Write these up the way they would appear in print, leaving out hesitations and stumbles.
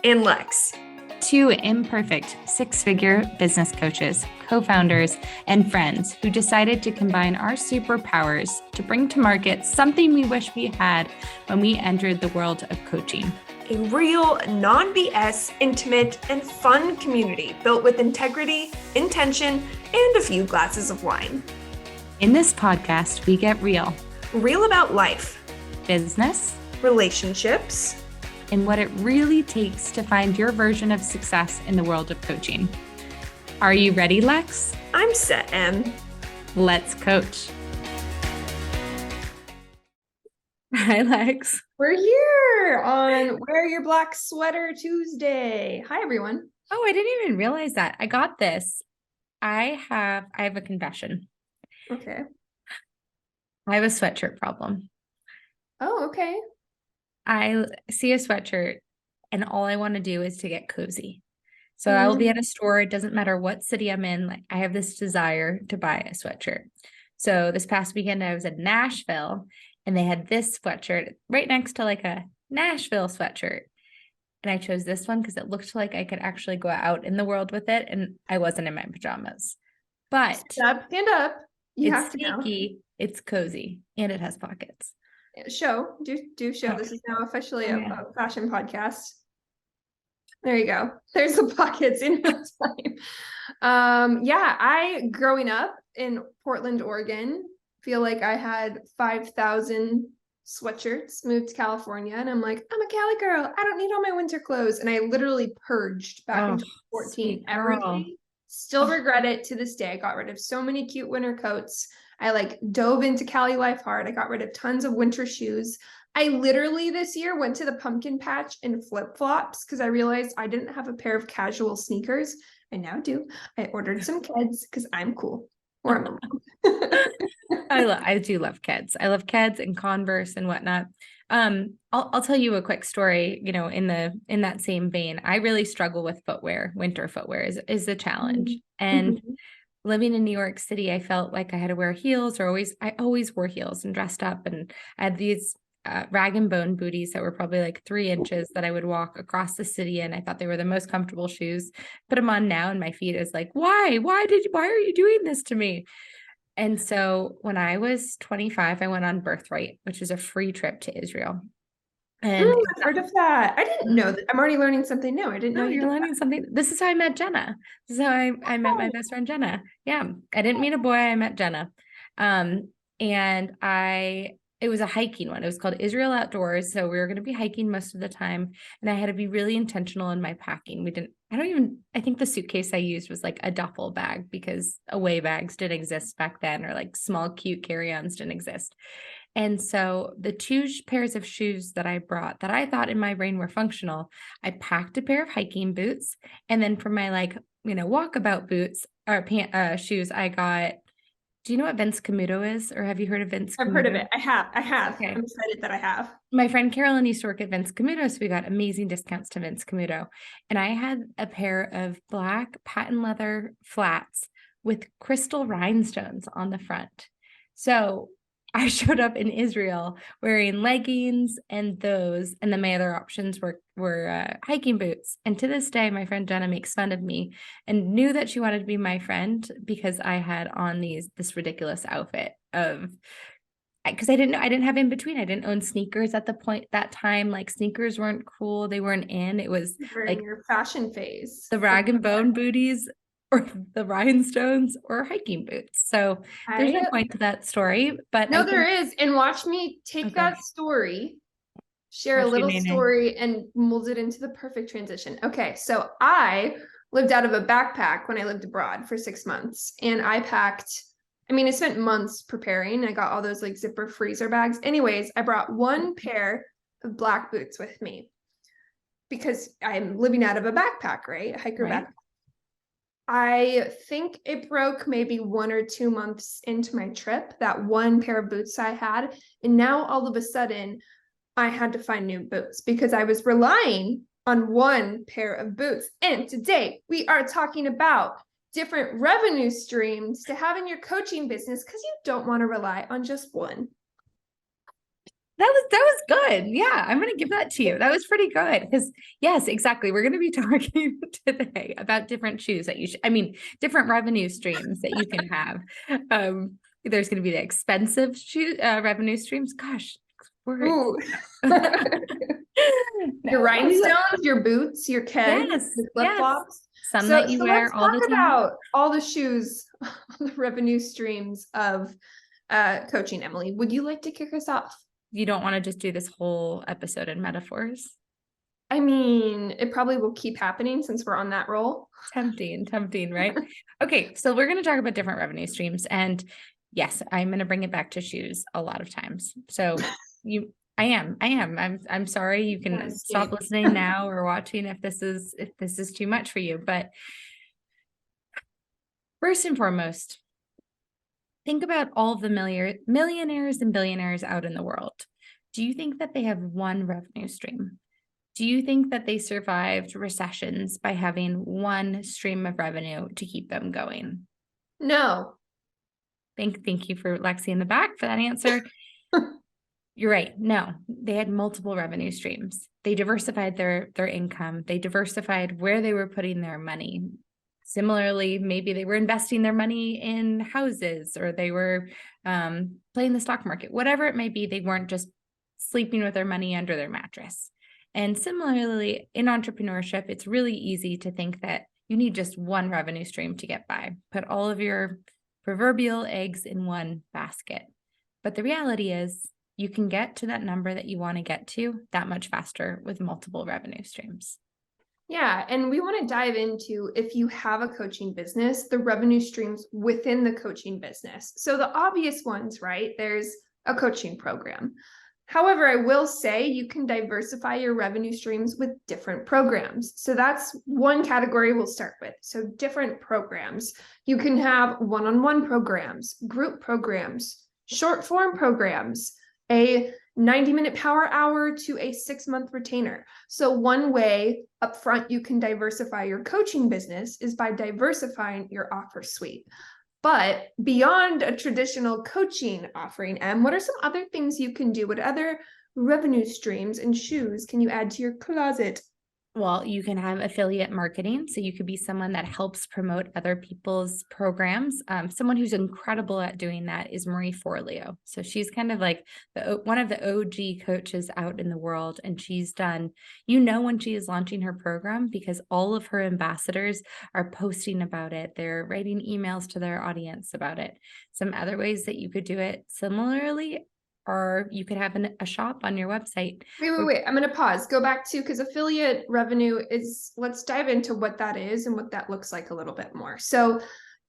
and Lex. Two imperfect six-figure business coaches, co-founders, and friends who decided to combine our superpowers to bring to market something we wish we had when we entered the world of coaching. A real, non-BS, intimate, and fun community built with integrity, intention, and a few glasses of wine. In this podcast, we get real. Real about life, business, relationships, and what it really takes to find your version of success in the world of coaching. Are you ready, Lex? I'm set, Em. Let's coach. Hi, Lex. We're here on Wear Your Black Sweater Tuesday. Hi, everyone. Oh, I didn't even realize that. I got this. I have a confession. Okay. I have a sweatshirt problem. Oh, okay. I see a sweatshirt and all I want to do is to get cozy. So I will be at a store. It doesn't matter what city I'm in. Like, I have this desire to buy a sweatshirt. So this past weekend I was in Nashville and they had this sweatshirt right next to like a Nashville sweatshirt. And I chose this one because it looked like I could actually go out in the world with it. And I wasn't in my pajamas, but stand up. It's sneaky, it's cozy, and it has pockets. Do show. Oh. This is now officially a fashion podcast. There you go. There's the pockets in real time. I growing up in Portland, Oregon, feel like I had 5,000 sweatshirts, moved to California, and I'm like, I'm a Cali girl. I don't need all my winter clothes. And I literally purged back in 2014 everything. Still regret it to this day. I got rid of so many cute winter coats. I dove into Cali life hard. I got rid of tons of winter shoes. I literally this year went to the pumpkin patch in flip-flops because I realized I didn't have a pair of casual sneakers. I now do. I ordered some Keds because I'm cool. Or I'm a mom. I do love Keds. I love Keds and Converse and whatnot. I'll tell you a quick story, in that same vein. I really struggle with footwear. Winter footwear is a challenge. Mm-hmm. And living in New York City, I felt like I had to wear heels I always wore heels and dressed up. And I had these rag and bone booties that were probably like 3 inches that I would walk across the city in. I thought they were the most comfortable shoes. Put them on now and my feet is like, why are you doing this to me? And so when I was 25, I went on Birthright, which is a free trip to Israel. And I've heard of that. I didn't know that. I'm already learning something new. I didn't know you're learning something. This is how I met Jenna. This is how I met my best friend, Jenna. Yeah. I didn't meet a boy. I met Jenna. It was a hiking one. It was called Israel Outdoors. So we were going to be hiking most of the time. And I had to be really intentional in my packing. I think the suitcase I used was like a duffel bag because away bags didn't exist back then, or like small, cute carry-ons didn't exist. And so the 2 pairs of shoes that I brought that I thought in my brain were functional, I packed a pair of hiking boots. And then for my walkabout boots or shoes, I got, do you know what Vince Camuto is? Or have you heard of Vince Camuto? I've heard of it. I have. Okay. I'm excited that I have. My friend Carolyn used to work at Vince Camuto, so we got amazing discounts to Vince Camuto. And I had a pair of black patent leather flats with crystal rhinestones on the front. So I showed up in Israel wearing leggings and those, and then my other options were hiking boots. And to this day, my friend Jenna makes fun of me and knew that she wanted to be my friend because I had on this ridiculous outfit because I didn't have in between. I didn't own sneakers at that time. Like, sneakers weren't cool. They weren't in. It was like your fashion phase. The rag and bone booties or the rhinestones or hiking boots. So there's no point to that story, but no, there is. And watch me take that story, share a little story, and mold it into the perfect transition. Okay, so I lived out of a backpack when I lived abroad for 6 months, and I spent months preparing. I got all those like zipper freezer bags. Anyways, I brought 1 pair of black boots with me because I'm living out of a backpack, right? A hiker backpack. I think it broke maybe 1 or 2 months into my trip, that 1 pair of boots I had. And now all of a sudden I had to find new boots because I was relying on 1 pair of boots. And today we are talking about different revenue streams to have in your coaching business because you don't want to rely on just one. was good. Yeah, I'm gonna give that to you. That was pretty good because yes, exactly. We're gonna be talking today about different shoes that you should, I mean, different revenue streams that you can have. There's gonna be the expensive shoe revenue streams. Gosh, words. Ooh. Your No. rhinestones, your boots, your Keds, Yes, your yes. flip-flops. Some So, that you so wear let's all the talk time. about all the shoes on the revenue streams of coaching, Emily. Would you like to kick us off? You don't want to just do this whole episode in metaphors. I mean, it probably will keep happening since we're on that roll. Tempting, right? Okay, so we're going to talk about different revenue streams. And yes, I'm going to bring it back to shoes a lot of times. So I am. I'm sorry. You can stop listening now or watching if this is too much for you. But first and foremost, think about all of the millionaires and billionaires out in the world. Do you think that they have one revenue stream? Do you think that they survived recessions by having one stream of revenue to keep them going? No. Thank you for Lexie in the back for that answer. You're right. No, they had multiple revenue streams. They diversified their income. They diversified where they were putting their money. Similarly, maybe they were investing their money in houses or they were playing the stock market. Whatever it may be, they weren't just sleeping with their money under their mattress. And similarly, in entrepreneurship, it's really easy to think that you need just one revenue stream to get by. Put all of your proverbial eggs in one basket. But the reality is you can get to that number that you want to get to that much faster with multiple revenue streams. Yeah, and we want to dive into, if you have a coaching business, the revenue streams within the coaching business. So the obvious ones, right? There's a coaching program. However, I will say you can diversify your revenue streams with different programs. So that's one category we'll start with. So different programs. You can have one-on-one programs, group programs, short form programs, a 90-minute power hour to a 6-month retainer. So one way upfront you can diversify your coaching business is by diversifying your offer suite. But beyond a traditional coaching offering, what are some other things you can do? What other revenue streams and shoes can you add to your closet? Well, you can have affiliate marketing. So you could be someone that helps promote other people's programs. Someone who's incredible at doing that is Marie Forleo. So she's kind of like one of the OG coaches out in the world. And she's done, when she is launching her program because all of her ambassadors are posting about it. They're writing emails to their audience about it. Some other ways that you could do it similarly, or you could have a shop on your website. Wait. I'm going to pause. Go back to, because affiliate revenue is, let's dive into what that is and what that looks like a little bit more. So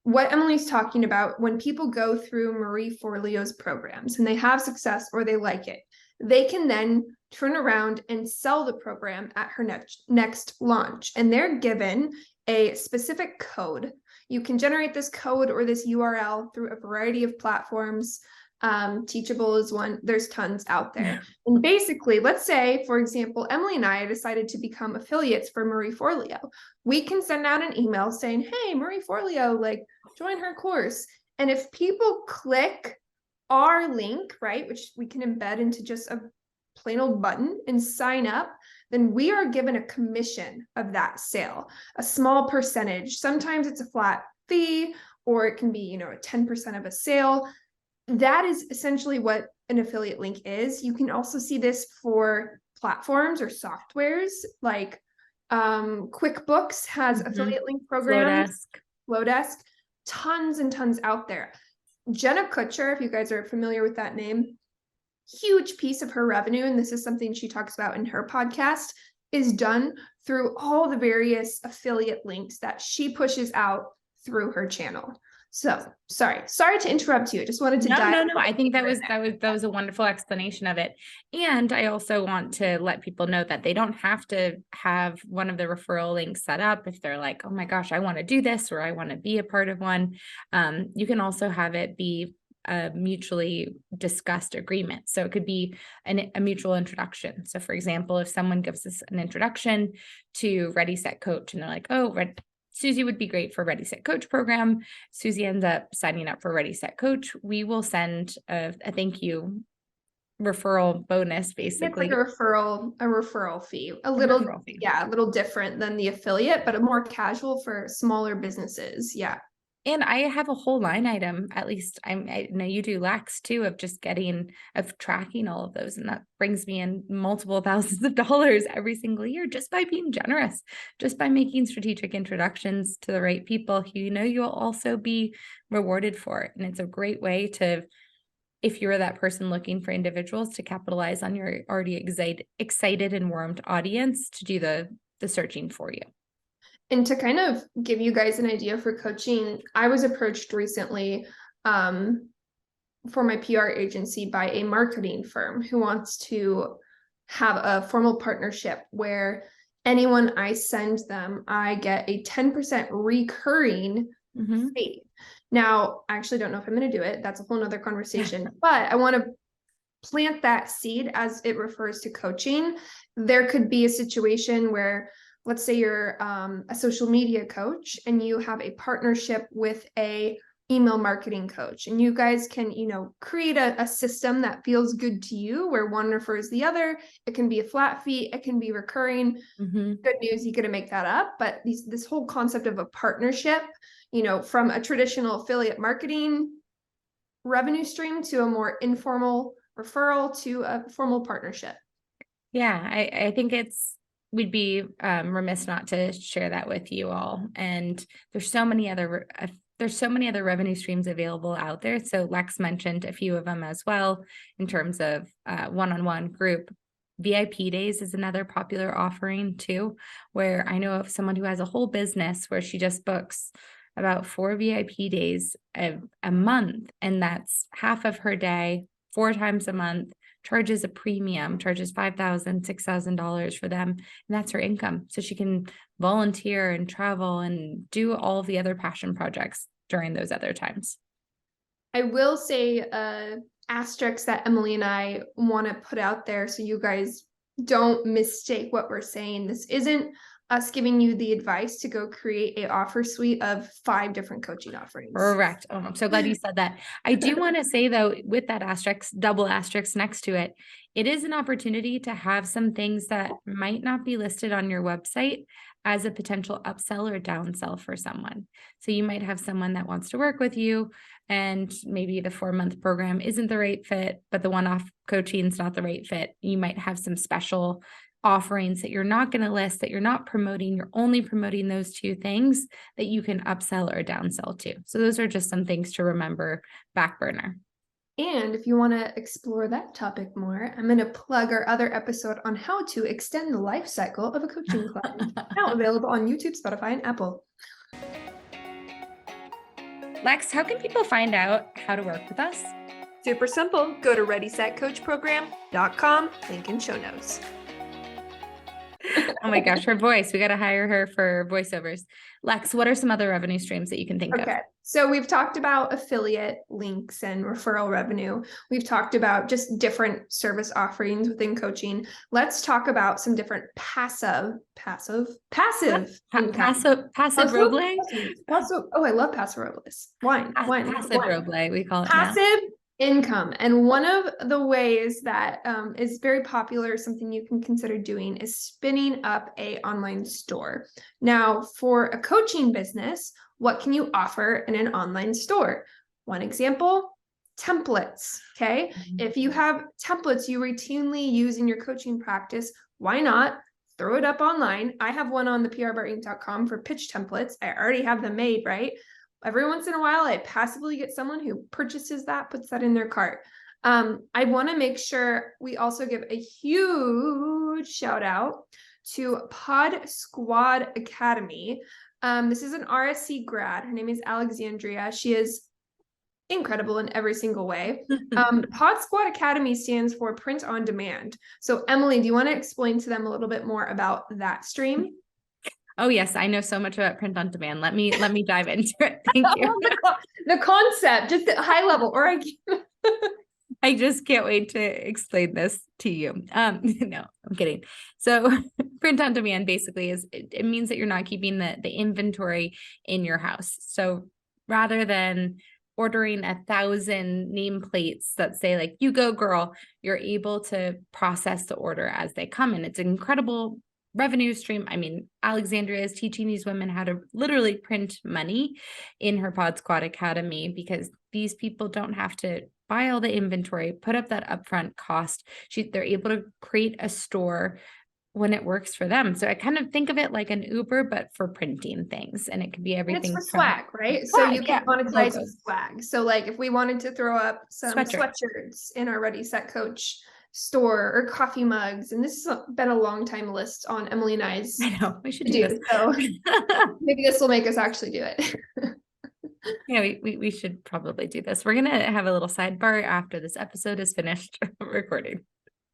what Emily's talking about, when people go through Marie Forleo's programs and they have success or they like it, they can then turn around and sell the program at her next launch. And they're given a specific code. You can generate this code or this URL through a variety of platforms. Teachable is one. There's tons out there. And basically, let's say, for example, Emily and I decided to become affiliates for Marie Forleo. We can send out an email saying, hey, Marie Forleo, like, join her course. And if people click our link, right, which we can embed into just a plain old button and sign up, then we are given a commission of that sale, a small percentage. Sometimes it's a flat fee, or it can be, a 10% of a sale. That is essentially what an affiliate link is. You can also see this for platforms or softwares like QuickBooks has affiliate link programs, Flowdesk, tons and tons out there. Jenna Kutcher, if you guys are familiar with that name, huge piece of her revenue, and this is something she talks about in her podcast, is done through all the various affiliate links that she pushes out through her channel. So sorry to interrupt you. I just wanted to dive. No. I think that was a wonderful explanation of it. And I also want to let people know that they don't have to have one of the referral links set up if they're like, oh my gosh, I want to do this, or I want to be a part of one. You can also have it be a mutually discussed agreement. So it could be a mutual introduction. So for example, if someone gives us an introduction to Ready, Set, Coach, and they're like, oh, Susie would be great for Ready, Set, Coach program. Susie ends up signing up for Ready, Set, Coach. We will send a thank you referral bonus, It's basically. like a referral fee, a Referral fee. little different than the affiliate, but a more casual for smaller businesses. Yeah. And I have a whole line item, at least I know you do, Lex, too, of tracking all of those. And that brings me in multiple thousands of dollars every single year just by being generous, just by making strategic introductions to the right people who you'll also be rewarded for it. And it's a great way to, if you're that person looking for individuals, to capitalize on your already excited and warmed audience to do the searching for you. And to kind of give you guys an idea for coaching, I was approached recently for my PR agency by a marketing firm who wants to have a formal partnership where anyone I send them, I get a 10% recurring fee. Now, I actually don't know if I'm going to do it. That's a whole nother conversation, but I want to plant that seed as it refers to coaching. There could be a situation where, let's say you're a social media coach and you have a partnership with a email marketing coach, and you guys can, create a system that feels good to you where one refers the other. It can be a flat fee, it can be recurring. Good news, you get to make that up. But this whole concept of a partnership, from a traditional affiliate marketing revenue stream to a more informal referral to a formal partnership. Yeah, I think we'd be remiss not to share that with you all. And there's so many other revenue streams available out there. So Lex mentioned a few of them as well in terms of one-on-one group. VIP days is another popular offering too, where I know of someone who has a whole business where she just books about 4 VIP days a month, and that's half of her day, 4 times a month, charges a premium, charges $5,000, $6,000 for them, and that's her income. So she can volunteer and travel and do all of the other passion projects during those other times. I will say asterisk that Emily and I want to put out there so you guys don't mistake what we're saying. This isn't us giving you the advice to go create a offer suite of 5 different coaching offerings. Correct. Oh, I'm so glad you said that. I do want to say though, with that asterisk, double asterisk next to it, it is an opportunity to have some things that might not be listed on your website as a potential upsell or downsell for someone. So you might have someone that wants to work with you, and maybe the 4-month program isn't the right fit, but the one-off coaching is not the right fit. You might have some special offerings that you're not going to list, that you're not promoting. You're only promoting those 2 things that you can upsell or downsell to. So those are just some things to remember back burner. And if you want to explore that topic more, I'm going to plug our other episode on how to extend the life cycle of a coaching client. Now available on YouTube, Spotify, and Apple. Lex, how can people find out how to work with us? Super simple. Go to readysetcoachprogram.com, link in show notes. Oh my gosh, her voice. We got to hire her for voiceovers. Lex, what are some other revenue streams that you can think of? Okay, so we've talked about affiliate links and referral revenue. We've talked about just different service offerings within coaching. Let's talk about some different passive roble. Oh, I love passive robles. Wine. Passive roble, we call it passive income. And one of the ways that is very popular, something you can consider doing, is spinning up a online store. Now, for a coaching business, what can you offer in an online store? One example, templates. Okay. If you have templates you routinely use in your coaching practice, why not throw it up online? I have one on the THEPRBAR.com for pitch templates. I already have them made, right? Every once in a while, I passively get someone who purchases that, puts that in their cart. I want to make sure we also give a huge shout out to Pod Squad Academy. This is an RSC grad. Her name is Alexandria. She is incredible in every single way. Pod Squad Academy stands for Print on Demand. So Emily, do you want to explain to them a little bit more about that stream? Oh yes, I know so much about print on demand. Let me dive into it. Thank you. The concept, just at high level, or I just can't wait to explain this to you. No, I'm kidding. So print on demand basically it means that you're not keeping the inventory in your house. So rather than ordering 1,000 nameplates that say like, you go girl, you're able to process the order as they come. And it's an incredible revenue stream. I mean, Alexandria is teaching these women how to literally print money in her Pod Squad Academy, because these people don't have to buy all the inventory, put up that upfront cost. They're able to create a store when it works for them. So I kind of think of it like an Uber, but for printing things. And it could be And it's everything for from swag, right? So you can monetize with logos, swag. So like if we wanted to throw up some sweatshirts. sweatshirts in our Ready Set Coach store, or coffee mugs, and this has been a long time list on Emily and I's I know we should to do do. this. So maybe this will make us actually do it. Yeah, we should probably do this. We're gonna have a little sidebar after this episode is finished recording.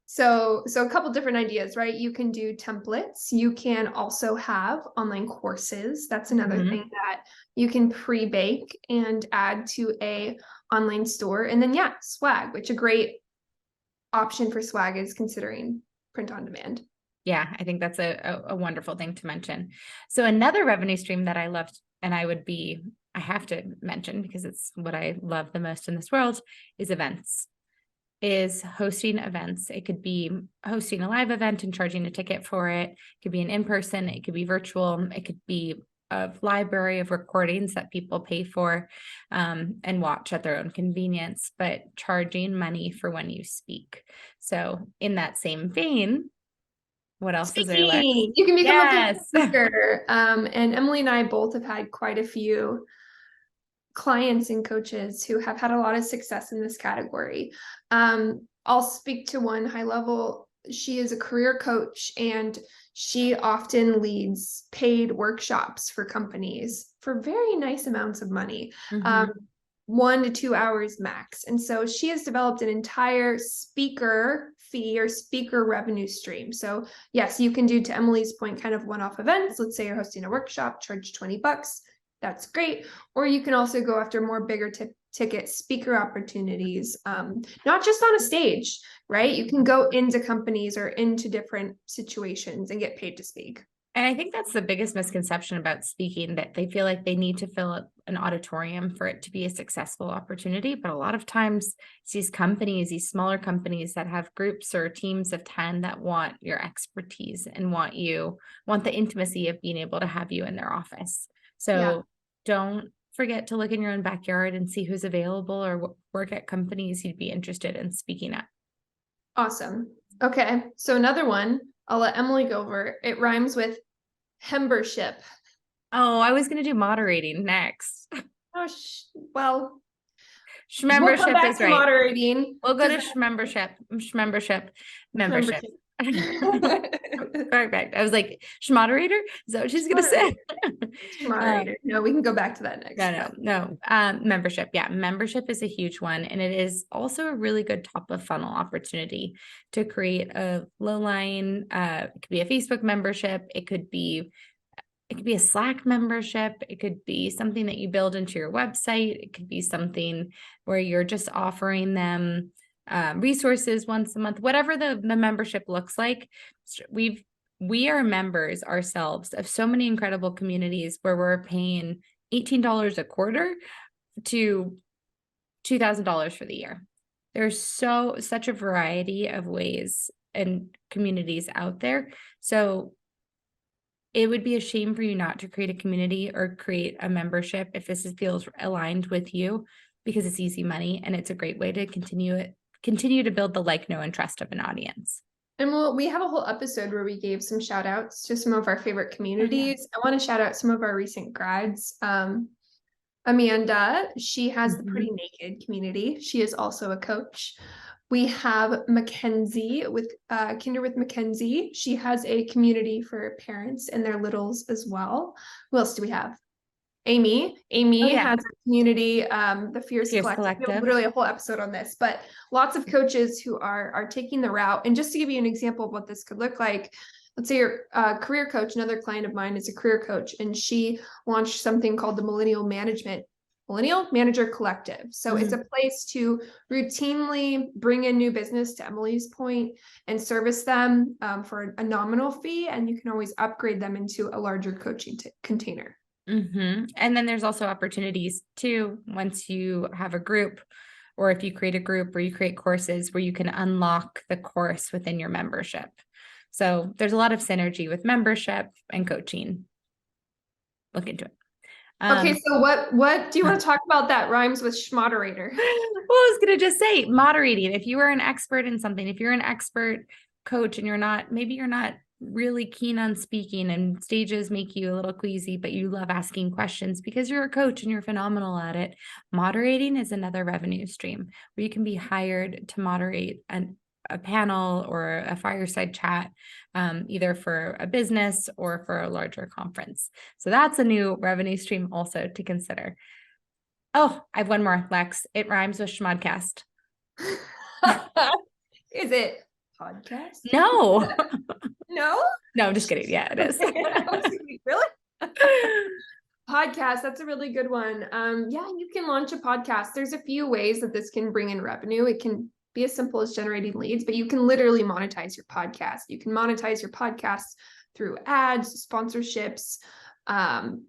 So a couple different ideas, right? You can do templates. You can also have online courses. That's another thing that you can pre-bake and add to a online store. And then yeah, swag, which a great option for swag is considering print on demand. Yeah, I think that's a wonderful thing to mention. So another revenue stream that I loved, and I have to mention because it's what I love the most in this world, is events. Is hosting events. It could be hosting a live event and charging a ticket for it. It could be an in-person, it could be virtual, it could be a library of recordings that people pay for and watch at their own convenience, but charging money for when you speak. So in that same vein, what else is there, Lex? You can become a Yes. speaker. And Emily and I both have had quite a few clients and coaches who have had a lot of success in this category. I'll speak to one high level. She is a career coach, and she often leads paid workshops for companies for very nice amounts of money. 1 to 2 hours max. And so she has developed an entire speaker fee or speaker revenue stream. So yes, you can do, to Emily's point, kind of one-off events. Let's say you're hosting a workshop, charge $20. That's great. Or you can also go after more bigger ticket speaker opportunities, not just on a stage, right? You can go into companies or into different situations and get paid to speak. And I think that's the biggest misconception about speaking, that they feel like they need to fill up an auditorium for it to be a successful opportunity. But a lot of times it's these companies, these smaller companies that have groups or teams of 10 that want your expertise and want the intimacy of being able to have you in their office. So don't forget to look in your own backyard and see who's available or work at companies you'd be interested in speaking at. Awesome. Okay. So another one, I'll let Emily go over. It rhymes with hembership. Oh, I was going to do moderating next. Oh, well, Schmembership we'll come back is to right. moderating. We'll go to membership. Perfect. I was like, schmoderator? Is that what she's going to say? Moderator. No, we can go back to that next. No. Membership. Yeah. Membership is a huge one. And it is also a really good top of funnel opportunity to create a low line. It could be a Facebook membership. It could be a Slack membership. It could be something that you build into your website. It could be something where you're just offering them resources once a month, whatever the membership looks like. We are members ourselves of so many incredible communities where we're paying $18 a quarter to $2,000 for the year. There's such a variety of ways and communities out there. So it would be a shame for you not to create a community or create a membership if this feels aligned with you, because it's easy money and it's a great way to continue to build the like, know, and trust of an audience. And we have a whole episode where we gave some shout outs to some of our favorite communities. I want to shout out some of our recent grads. Amanda, she has the Pretty Naked community. She is also a coach. We have Mackenzie with Kinder with Mackenzie. She has a community for parents and their littles as well. Who else do we have? Amy has a community, the Fierce Collective. Literally a whole episode on this, but lots of coaches who are taking the route. And just to give you an example of what this could look like, let's say you're a career coach. Another client of mine is a career coach, and she launched something called the Millennial Manager Collective. So it's a place to routinely bring in new business, to Emily's point, and service them for a nominal fee. And you can always upgrade them into a larger coaching container. And then there's also opportunities too, once you have a group, or if you create a group or you create courses where you can unlock the course within your membership. So there's a lot of synergy with membership and coaching. Look into it. Okay, so what do you want to talk about that rhymes with schmoderator? Well, I was going to just say moderating. If you are an expert in something, if you're an expert coach and maybe you're not really keen on speaking and stages make you a little queasy, but you love asking questions because you're a coach and you're phenomenal at it. Moderating is another revenue stream where you can be hired to moderate a panel or a fireside chat, either for a business or for a larger conference. So that's a new revenue stream also to consider. Oh, I have one more, Lex. It rhymes with schmodcast. Is it podcast? No. No? No, I'm just kidding. Yeah, it is. Really? Podcast, that's a really good one. Yeah, you can launch a podcast. There's a few ways that this can bring in revenue. It can be as simple as generating leads, but you can literally monetize your podcast. You can monetize your podcast through ads, sponsorships,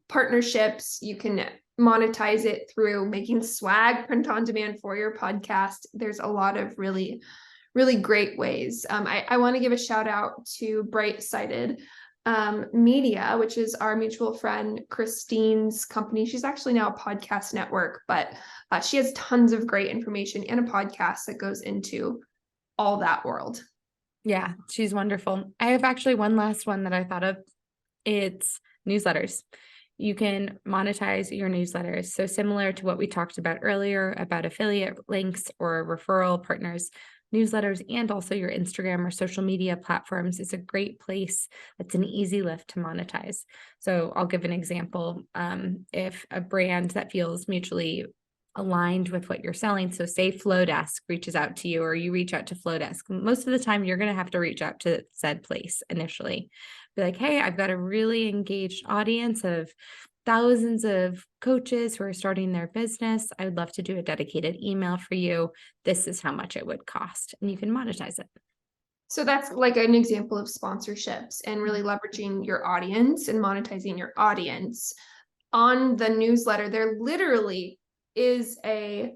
partnerships. You can monetize it through making swag print on demand for your podcast. There's a lot of really great ways. I want to give a shout out to Bright Sighted Media, which is our mutual friend Christine's company. She's actually now a podcast network, but she has tons of great information and a podcast that goes into all that world. Yeah, she's wonderful. I have actually one last one that I thought of. It's newsletters. You can monetize your newsletters. So similar to what we talked about earlier about affiliate links or referral partners, newsletters and also your Instagram or social media platforms is a great place. It's an easy lift to monetize. So I'll give an example. If a brand that feels mutually aligned with what you're selling, so say Flowdesk reaches out to you or you reach out to Flowdesk, most of the time you're going to have to reach out to said place initially. Be like, hey, I've got a really engaged audience of thousands of coaches who are starting their business. I would love to do a dedicated email for you. This is how much it would cost, and you can monetize it. So that's like an example of sponsorships and really leveraging your audience and monetizing your audience. On the newsletter, there literally is a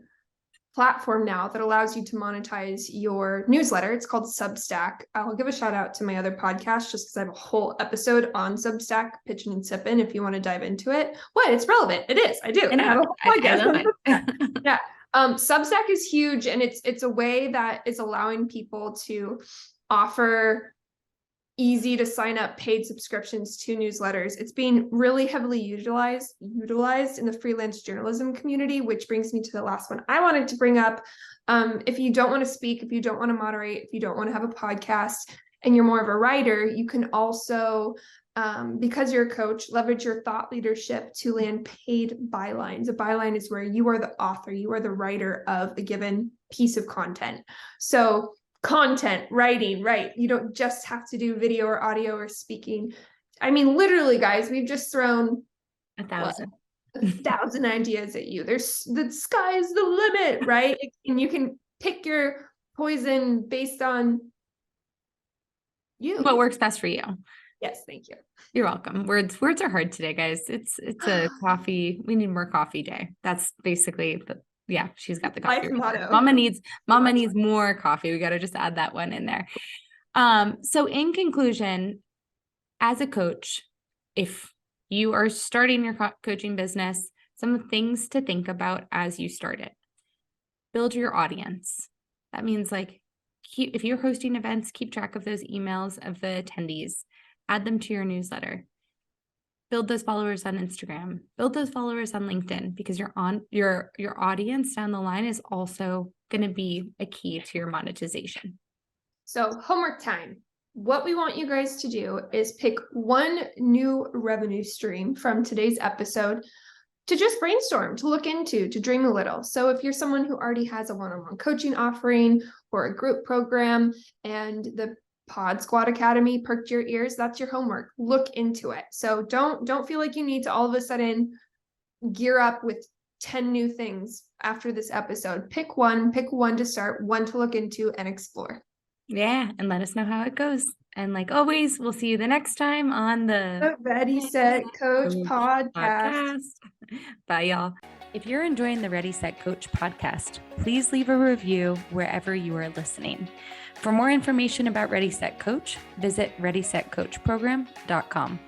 platform now that allows you to monetize your newsletter. It's called Substack. I'll give a shout out to my other podcast just because I have a whole episode on Substack, Pitching and Sipping, if you want to dive into it. What? It's relevant. It is. I do. I know. I love it. Yeah. Substack is huge, and it's a way that is allowing people to offer easy to sign up paid subscriptions to newsletters. It's being really heavily utilized in the freelance journalism community, which brings me to the last one I wanted to bring up. If you don't want to speak, if you don't want to moderate, if you don't want to have a podcast and you're more of a writer, you can also, because you're a coach, leverage your thought leadership to land paid bylines. A byline is where you are the author, you are the writer of a given piece of content. So content, writing, right? You don't just have to do video or audio or speaking. I mean, literally, guys, we've just thrown 1,000 ideas at you. The sky's the limit, right? And you can pick your poison based on you. What works best for you. Yes, thank you. You're welcome. Words are hard today, guys. It's a coffee. We need more coffee day. That's basically yeah, she's got the coffee. Mama needs more coffee. We got to just add that one in there. So in conclusion, as a coach, if you are starting your coaching business, some things to think about as you start it. Build your audience. That means if you're hosting events, keep track of those emails of the attendees, add them to your newsletter. Build those followers on Instagram, build those followers on LinkedIn, because your audience down the line is also going to be a key to your monetization. So homework time. What we want you guys to do is pick one new revenue stream from today's episode to just brainstorm, to look into, to dream a little. So if you're someone who already has a one-on-one coaching offering or a group program and the Pod Squad Academy perked your ears, that's your homework. Look into it. So don't feel like you need to all of a sudden gear up with 10 new things after this episode. Pick one to start, one to look into and explore. Yeah, and let us know how it goes. And like always, we'll see you the next time on the Ready, Set, Coach Coach podcast. Bye, y'all. If you're enjoying the Ready, Set, Coach podcast, please leave a review wherever you are listening. For more information about Ready, Set, Coach, visit readysetcoachprogram.com.